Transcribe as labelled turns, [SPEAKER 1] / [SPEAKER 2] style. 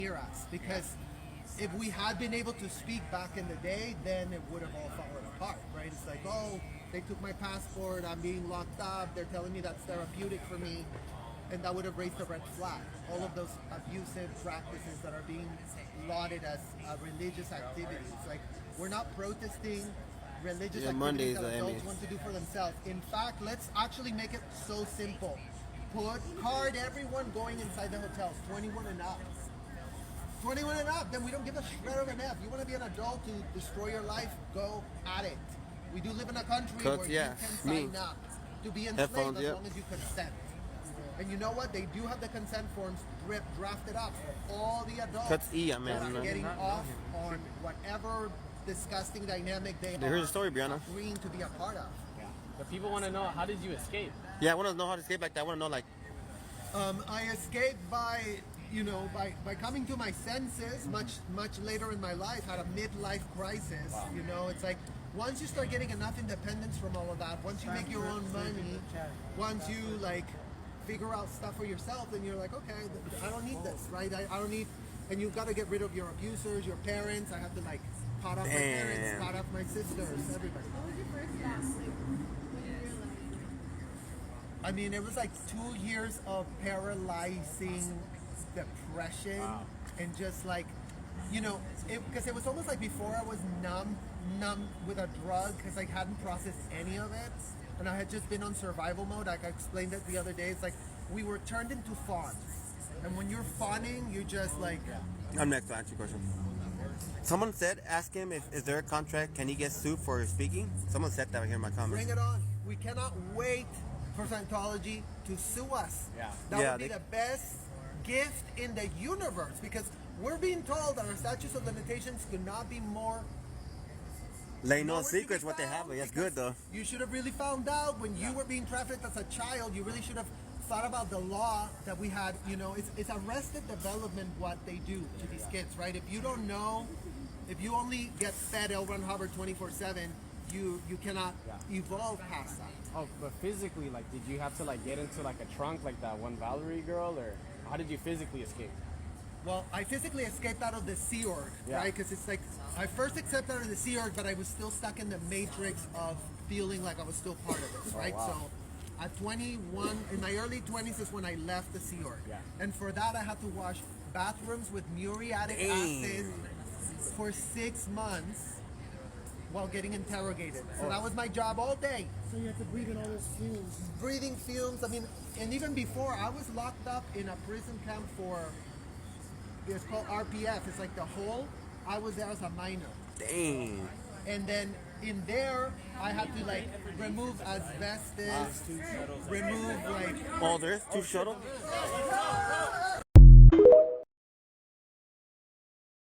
[SPEAKER 1] near us, because if we had been able to speak back in the day, then it would have all fallen apart, right? It's like, oh, they took my passport, I'm being locked up, they're telling me that's therapeutic for me, and that would have raised a red flag. All of those abusive practices that are being lauded as religious activities. Like, we're not protesting religious activities that adults want to do for themselves. In fact, let's actually make it so simple. Card everyone going inside the hotels, 21 and up. 21 and up, then we don't give a shred of an F. You want to be an adult to destroy your life, go at it. We do live in a country where you can sign up to be enslaved as long as you consent. And you know what? They do have the consent forms drafted up for all the adults that are getting off on whatever disgusting dynamic they
[SPEAKER 2] Here's the story, Brianna.
[SPEAKER 1] agreeing to be a part of.
[SPEAKER 3] Yeah. But people want to know, how did you escape?
[SPEAKER 2] Yeah, I want to know how to escape like that. I want to know, like...
[SPEAKER 1] I escaped by coming to my senses much later in my life. Had a midlife crisis. Wow. You know, it's like once you start getting enough independence from all of that, once you make your own money, once you like figure out stuff for yourself, then you're like, okay, I don't need this, right? I don't need, and you've got to get rid of your abusers, your parents. I have to like pot off my parents, pot off my sisters, everybody.
[SPEAKER 4] What was your first step? Like, when you realized?
[SPEAKER 1] I mean, it was like 2 years of paralyzing depression and just like, you know, because it was almost like before I was numb with a drug because I hadn't processed any of it, and I had just been on survival mode. Like I explained it the other day, it's like we were turned into fawns, and when you're fawning, you just like...
[SPEAKER 2] I'm next to answer your question. Someone said, ask him if is there a contract, can he get sued for speaking? Someone said that right here in my comments.
[SPEAKER 1] Bring it on. We cannot wait for Scientology to sue us.
[SPEAKER 3] Yeah.
[SPEAKER 1] That would be the best gift in the universe, because we're being told that our statutes of limitations could not be more...
[SPEAKER 2] Lay no secrets what they have, but that's good though.
[SPEAKER 1] You should have really found out when you were being trafficked as a child. You really should have thought about the law that we had. You know, it's arrested development what they do to these kids, right? If you don't know, if you only get fed L. Ron Hubbard 24/7, you cannot evolve past that.
[SPEAKER 3] Oh, but physically, like, did you have to like get into like a trunk like that one Valerie girl, or how did you physically escape?
[SPEAKER 1] Well, I physically escaped out of the Sea Org, right? Because it's like, I first escaped out of the Sea Org, but I was still stuck in the matrix of feeling like I was still part of it, right? So at 21, in my early 20s is when I left the Sea Org.
[SPEAKER 3] Yeah.
[SPEAKER 1] And for that, I had to wash bathrooms with muriatic acid for 6 months while getting interrogated. So that was my job all day.
[SPEAKER 5] So you have to breathe in all those fumes.
[SPEAKER 1] Breathing fumes, I mean, and even before, I was locked up in a prison camp for... It's called RPF. It's like the hole. I was there as a minor.
[SPEAKER 2] Dang.
[SPEAKER 1] And then in there, I had to like remove asbestos, remove like...
[SPEAKER 2] Oh, there's 2 shuttles?